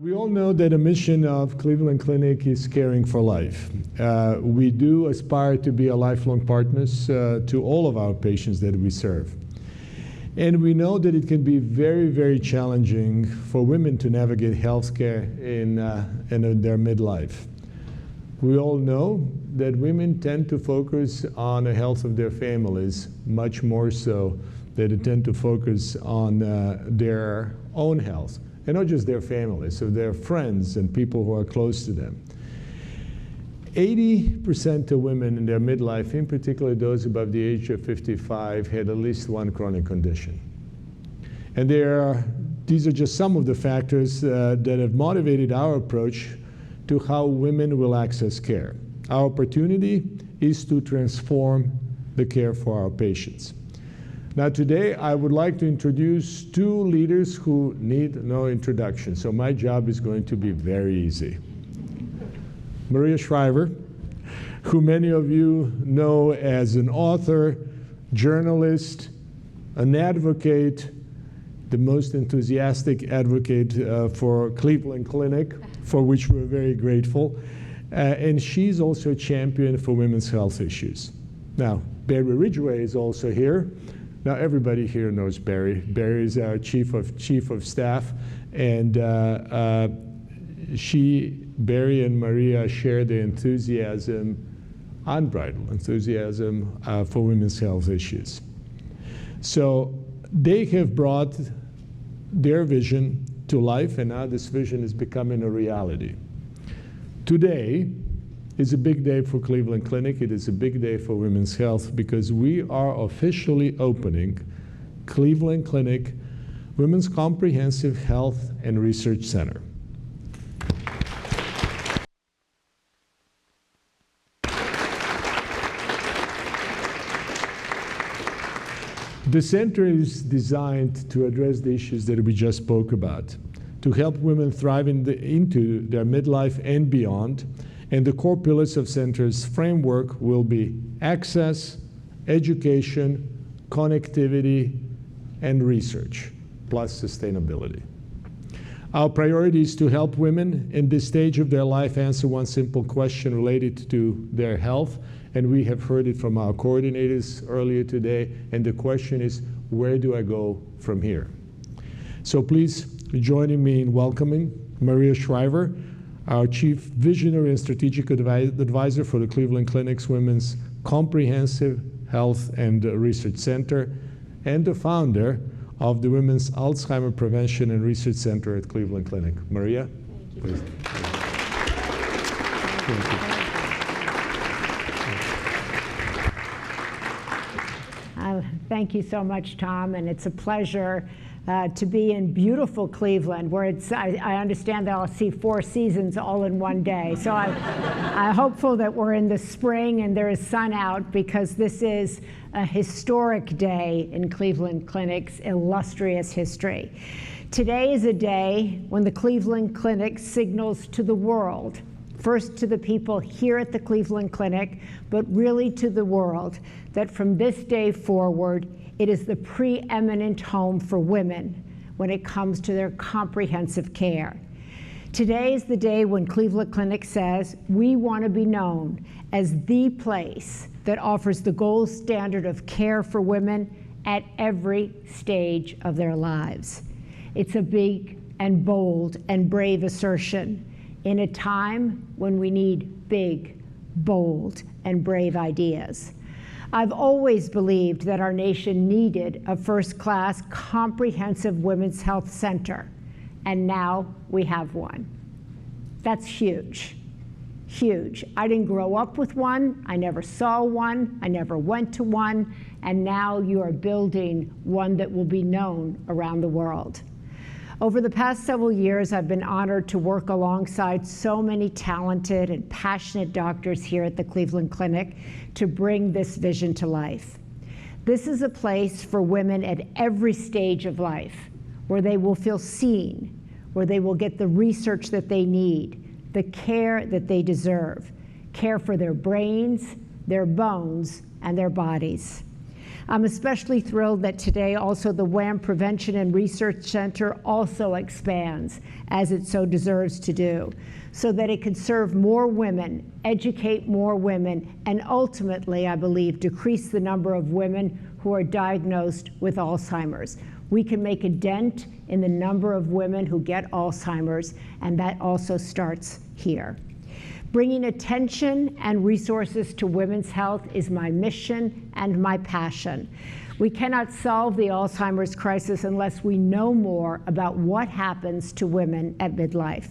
We all know that a mission of Cleveland Clinic is caring for life. We do aspire to be a lifelong partners to all of our patients that we serve. And we know that it can be very, very challenging for women to navigate healthcare in their midlife. We all know that women tend to focus on the health of their families much more so than they tend to focus on their own health. And not just their families, so their friends and people who are close to them. 80% of women in their midlife, in particular those above the age of 55, had at least one chronic condition. And these are just some of the factors that have motivated our approach to how women will access care. Our opportunity is to transform the care for our patients. Now today, I would like to introduce two leaders who need no introduction, so my job is going to be very easy. Maria Shriver, who many of you know as an author, journalist, an advocate, the most enthusiastic advocate for Cleveland Clinic, for which we're very grateful. And she's also a champion for women's health issues. Now, Barry Ridgway is also here. Now, everybody here knows Barry. Barry is our chief of staff, and Barry and Maria share the enthusiasm, unbridled enthusiasm for women's health issues. So they have brought their vision to life, and now this vision is becoming a reality. Today is a big day for Cleveland Clinic. It is a big day for women's health because we are officially opening Cleveland Clinic Women's Comprehensive Health and Research Center. The center is designed to address the issues that we just spoke about, to help women thrive into their midlife and beyond. And the core pillars of center's framework will be access, education, connectivity, and research, plus sustainability. Our priority is to help women in this stage of their life answer one simple question related to their health. And we have heard it from our coordinators earlier today. And the question is, where do I go from here? So please join me in welcoming Maria Shriver, our Chief Visionary and Strategic Advisor for the Cleveland Clinic's Women's Comprehensive Health and Research Center, and the founder of the Women's Alzheimer Prevention and Research Center at Cleveland Clinic. Maria, please. Thank you. Thank you so much, Tom, and it's a pleasure to be in beautiful Cleveland, where I understand that I'll see 4 seasons all in one day. So I'm hopeful that we're in the spring and there is sun out, because this is a historic day in Cleveland Clinic's illustrious history. Today is a day when the Cleveland Clinic signals to the world, first to the people here at the Cleveland Clinic, but really to the world, that from this day forward, it is the preeminent home for women when it comes to their comprehensive care. Today is the day when Cleveland Clinic says we want to be known as the place that offers the gold standard of care for women at every stage of their lives. It's a big and bold and brave assertion in a time when we need big, bold, and brave ideas. I've always believed that our nation needed a first-class, comprehensive women's health center, and now we have one. That's huge, huge. I didn't grow up with one, I never saw one, I never went to one, and now you are building one that will be known around the world. Over the past several years, I've been honored to work alongside so many talented and passionate doctors here at the Cleveland Clinic to bring this vision to life. This is a place for women at every stage of life, where they will feel seen, where they will get the research that they need, the care that they deserve, care for their brains, their bones, and their bodies. I'm especially thrilled that today also the WAM Prevention and Research Center also expands, as it so deserves to do, so that it can serve more women, educate more women, and ultimately, I believe, decrease the number of women who are diagnosed with Alzheimer's. We can make a dent in the number of women who get Alzheimer's, and that also starts here. Bringing attention and resources to women's health is my mission and my passion. We cannot solve the Alzheimer's crisis unless we know more about what happens to women at midlife.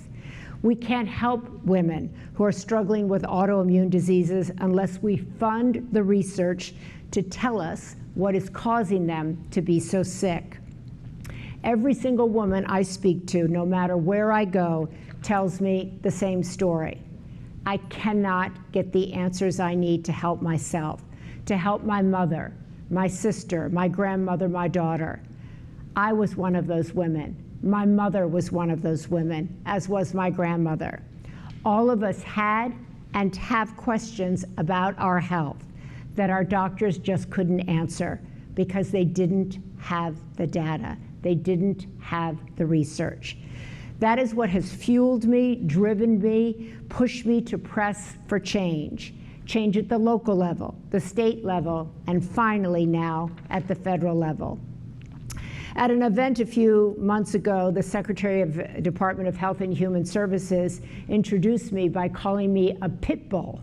We can't help women who are struggling with autoimmune diseases unless we fund the research to tell us what is causing them to be so sick. Every single woman I speak to, no matter where I go, tells me the same story. I cannot get the answers I need to help myself, to help my mother, my sister, my grandmother, my daughter. I was one of those women. My mother was one of those women, as was my grandmother. All of us had and have questions about our health that our doctors just couldn't answer because they didn't have the data. They didn't have the research. That is what has fueled me, driven me, pushed me to press for change. Change at the local level, the state level, and finally now at the federal level. At an event a few months ago, the Secretary of Department of Health and Human Services introduced me by calling me a pit bull.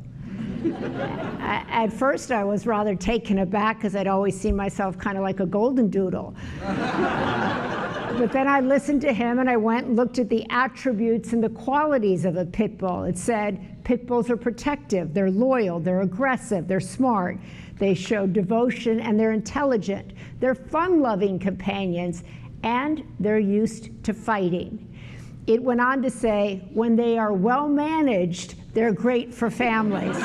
At first I was rather taken aback because I'd always seen myself kind of like a golden doodle. But then I listened to him and I went and looked at the attributes and the qualities of a pit bull. It said pit bulls are protective, they're loyal, they're aggressive, they're smart, they show devotion, and they're intelligent. They're fun-loving companions, and they're used to fighting. It went on to say, when they are well managed, they're great for families.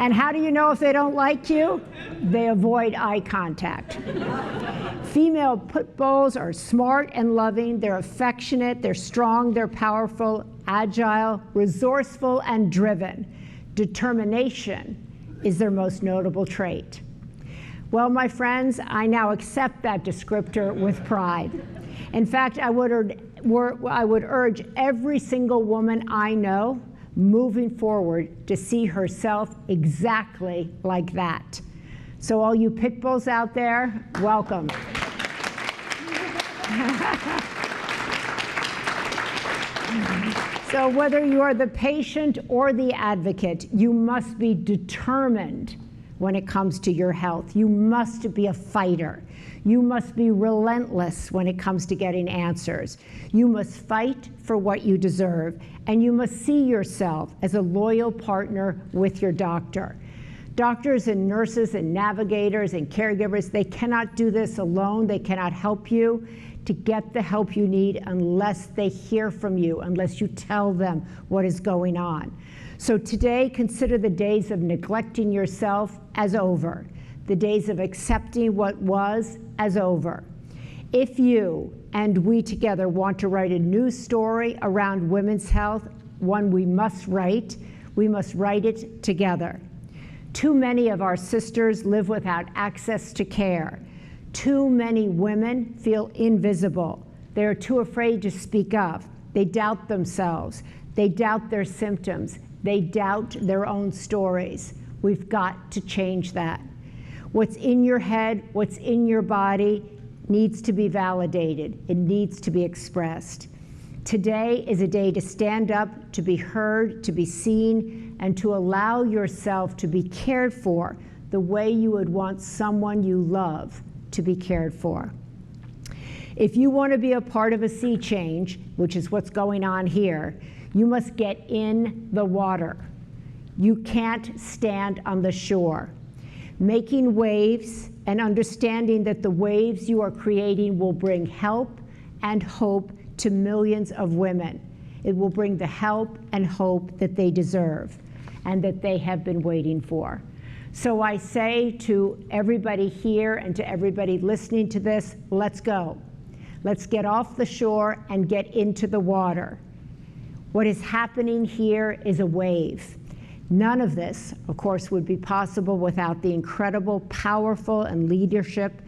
And how do you know if they don't like you? They avoid eye contact. Female pit bulls are smart and loving, they're affectionate, they're strong, they're powerful, agile, resourceful, and driven. Determination is their most notable trait. Well, my friends, I now accept that descriptor with pride. In fact, I would urge every single woman I know moving forward to see herself exactly like that. So all you pit bulls out there, welcome. So whether you are the patient or the advocate, you must be determined when it comes to your health. You must be a fighter. You must be relentless when it comes to getting answers. You must fight for what you deserve, and you must see yourself as a loyal partner with your doctor. Doctors and nurses and navigators and caregivers, they cannot do this alone. They cannot help you to get the help you need unless they hear from you, unless you tell them what is going on. So today, consider the days of neglecting yourself as over, the days of accepting what was as over. If you and we together want to write a new story around women's health, one we must write it together. Too many of our sisters live without access to care. Too many women feel invisible. They are too afraid to speak up. They doubt themselves. They doubt their symptoms. They doubt their own stories. We've got to change that. What's in your head, what's in your body needs to be validated. It needs to be expressed. Today is a day to stand up, to be heard, to be seen, and to allow yourself to be cared for the way you would want someone you love to be cared for. If you want to be a part of a sea change, which is what's going on here, you must get in the water. You can't stand on the shore. Making waves and understanding that the waves you are creating will bring help and hope to millions of women. It will bring the help and hope that they deserve and that they have been waiting for. So I say to everybody here and to everybody listening to this, let's go. Let's get off the shore and get into the water. What is happening here is a wave. None of this, of course, would be possible without the incredible, powerful, and leadership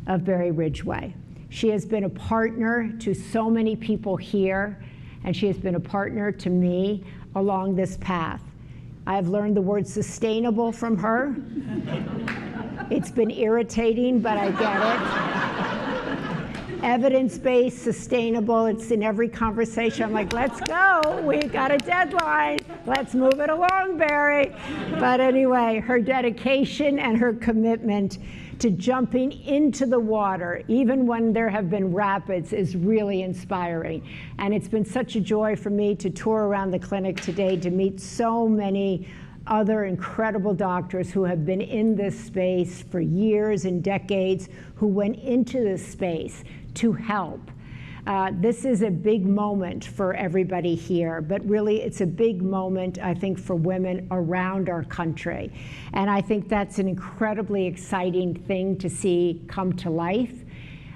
of Barry Ridgway. She has been a partner to so many people here, and she has been a partner to me along this path. I have learned the word sustainable from her. It's been irritating, but I get it. Evidence-based, sustainable, it's in every conversation. I'm like, let's go, we got a deadline. Let's move it along, Barry. But anyway, her dedication and her commitment to jumping into the water, even when there have been rapids, is really inspiring. And it's been such a joy for me to tour around the clinic today to meet so many other incredible doctors who have been in this space for years and decades, who went into this space to help. This is a big moment for everybody here, but really it's a big moment, I think, for women around our country. And I think that's an incredibly exciting thing to see come to life.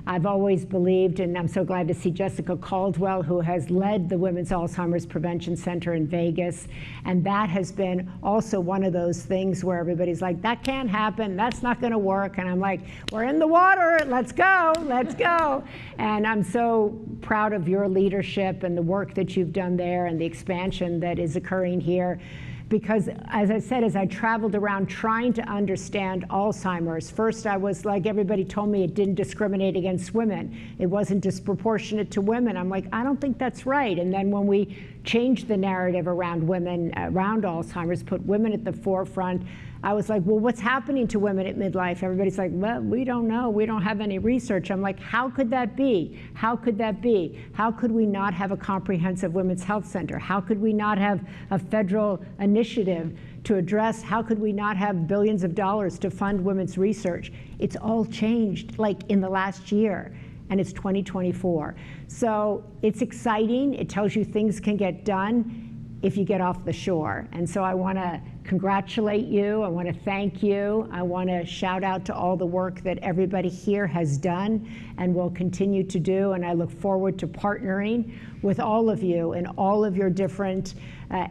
I've always believed, and I'm so glad to see Jessica Caldwell, who has led the Women's Alzheimer's Prevention Center in Vegas. And that has been also one of those things where everybody's like, that can't happen, that's not gonna work. And I'm like, we're in the water, let's go, let's go. And I'm so proud of your leadership and the work that you've done there and the expansion that is occurring here. Because, as I said, as I traveled around trying to understand Alzheimer's, first I was like, everybody told me it didn't discriminate against women. It wasn't disproportionate to women. I'm like, I don't think that's right. And then when we changed the narrative around women, around Alzheimer's, put women at the forefront, I was like, well, what's happening to women at midlife? Everybody's like, well, we don't know. We don't have any research. I'm like, how could that be? How could that be? How could we not have a comprehensive women's health center? How could we not have a federal initiative to address, how could we not have billions of dollars to fund women's research? It's all changed, like in the last year, and it's 2024. So it's exciting. It tells you things can get done if you get off the shore. And so I want to congratulate you. I want to thank you. I want to shout out to all the work that everybody here has done and will continue to do. And I look forward to partnering with all of you in all of your different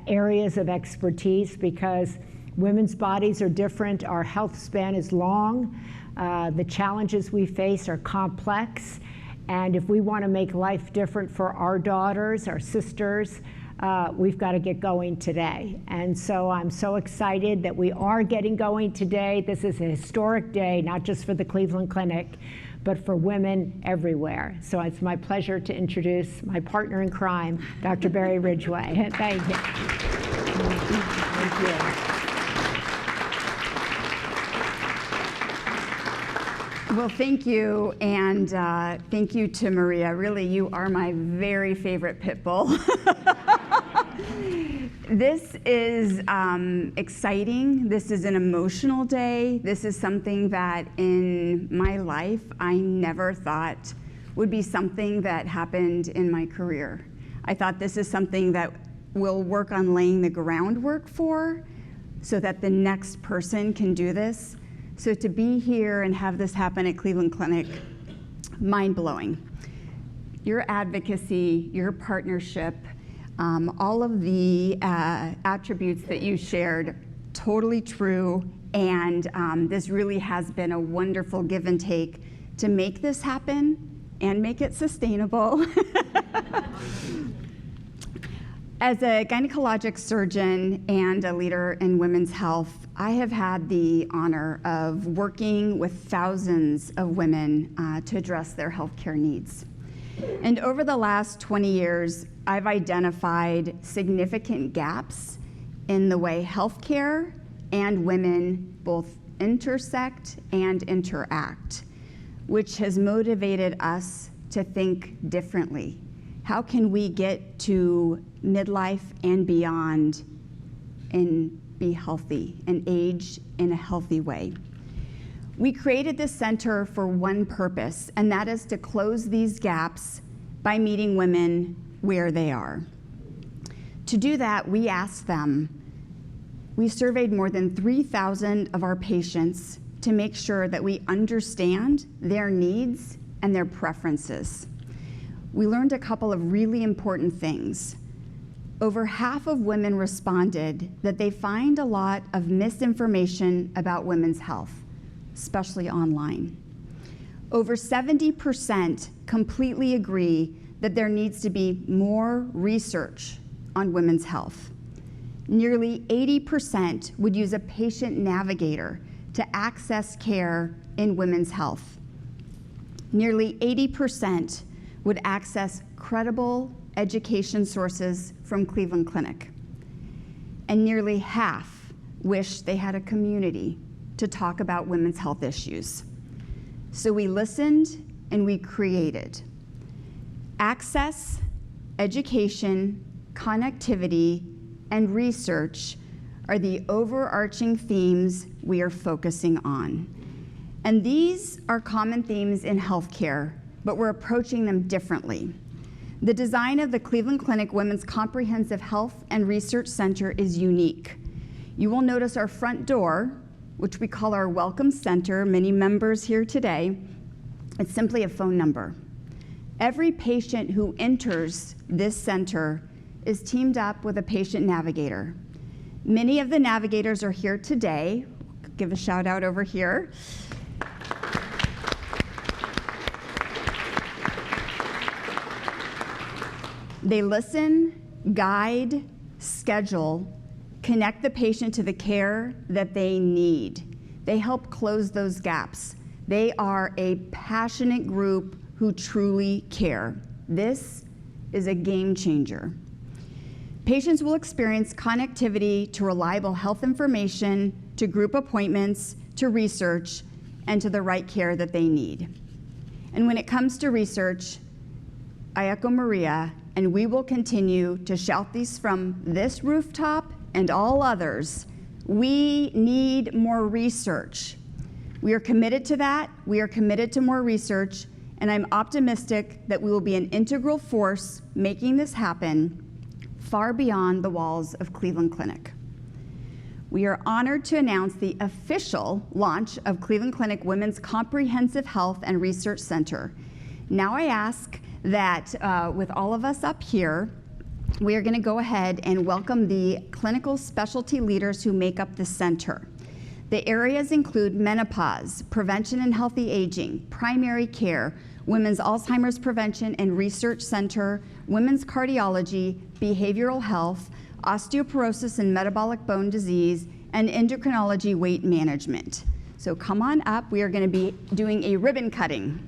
areas of expertise, because women's bodies are different. Our health span is long. The challenges we face are complex. And if we want to make life different for our daughters, our sisters, we've got to get going today. And so I'm so excited that we are getting going today. This is a historic day, not just for the Cleveland Clinic, but for women everywhere. So it's my pleasure to introduce my partner in crime, Dr. Barry Ridgway. Thank you. Thank you. Well, thank you, and thank you to Maria. Really, you are my very favorite pit bull. This is exciting. This is an emotional day. This is something that in my life I never thought would be something that happened in my career. I thought this is something that we'll work on laying the groundwork for so that the next person can do this. So to be here and have this happen at Cleveland Clinic, mind-blowing. Your advocacy, your partnership, all of the attributes that you shared, totally true, and this really has been a wonderful give and take to make this happen and make it sustainable. As a gynecologic surgeon and a leader in women's health, I have had the honor of working with thousands of women to address their healthcare needs. And over the last 20 years, I've identified significant gaps in the way healthcare and women both intersect and interact, which has motivated us to think differently. How can we get to midlife and beyond and be healthy and age in a healthy way? We created this center for one purpose, and that is to close these gaps by meeting women where they are. To do that, we asked them, we surveyed more than 3,000 of our patients to make sure that we understand their needs and their preferences. We learned a couple of really important things. over half of women responded that they find a lot of misinformation about women's health, especially online. Over 70% completely agree that there needs to be more research on women's health. Nearly 80% would use a patient navigator to access care in women's health. Nearly 80% would access credible education sources from Cleveland Clinic. And nearly half wish they had a community to talk about women's health issues. So we listened and we created. Access, education, connectivity, and research are the overarching themes we are focusing on. And these are common themes in healthcare, but we're approaching them differently. The design of the Cleveland Clinic Women's Comprehensive Health and Research Center is unique. You will notice our front door, which we call our Welcome Center, many members here today, it's simply a phone number. Every patient who enters this center is teamed up with a patient navigator. Many of the navigators are here today. Give a shout out over here. They listen, guide, schedule, connect the patient to the care that they need. They help close those gaps. They are a passionate group who truly care. This is a game changer. Patients will experience connectivity to reliable health information, to group appointments, to research, and to the right care that they need. And when it comes to research, I echo Maria, and we will continue to shout these from this rooftop and all others. We need more research. We are committed to that. We are committed to more research, and I'm optimistic that we will be an integral force making this happen far beyond the walls of Cleveland Clinic. We are honored to announce the official launch of Cleveland Clinic Women's Comprehensive Health and Research Center. Now I ask that with all of us up here, we are going to go ahead and welcome the clinical specialty leaders who make up the center. The areas include menopause, prevention and healthy aging, primary care, women's Alzheimer's prevention and research center, women's cardiology, behavioral health, osteoporosis and metabolic bone disease, and endocrinology weight management. So come on up. We are going to be doing a ribbon cutting.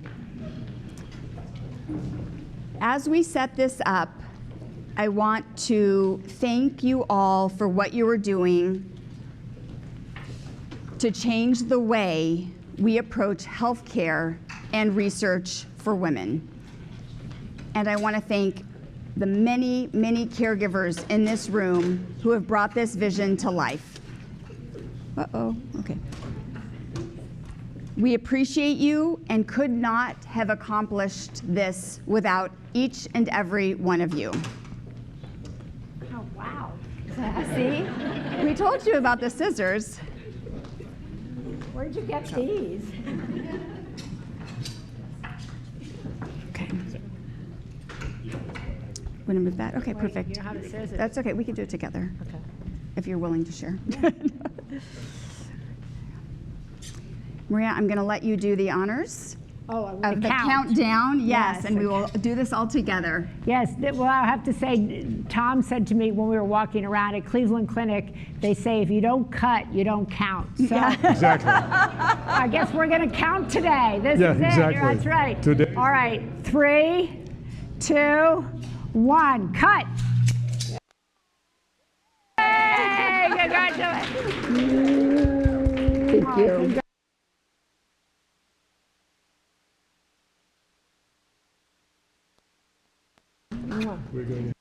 As we set this up, I want to thank you all for what you are doing to change the way we approach healthcare and research for women. And I want to thank the many, many caregivers in this room who have brought this vision to life. Okay. We appreciate you and could not have accomplished this without each and every one of you. Oh, wow. See? We told you about the scissors. Where'd you get these? Okay. Want to move that? Okay, Wait, perfect. you know how to scissors. That's okay. We can do it together Okay. if you're willing to share. Maria, I'm going to let you do the honors Oh, I of want the to count. countdown. Yes, Yes, and we okay. will do this all together. Yes, well, I have to say, Tom said to me when we were walking around at Cleveland Clinic, they say if you don't cut, you don't count. So Exactly. I guess we're going to count today. This Yeah, is it. exactly. That's right. Today. All right, 3, 2, 1, cut. Hey, congratulations. Thank you. We're going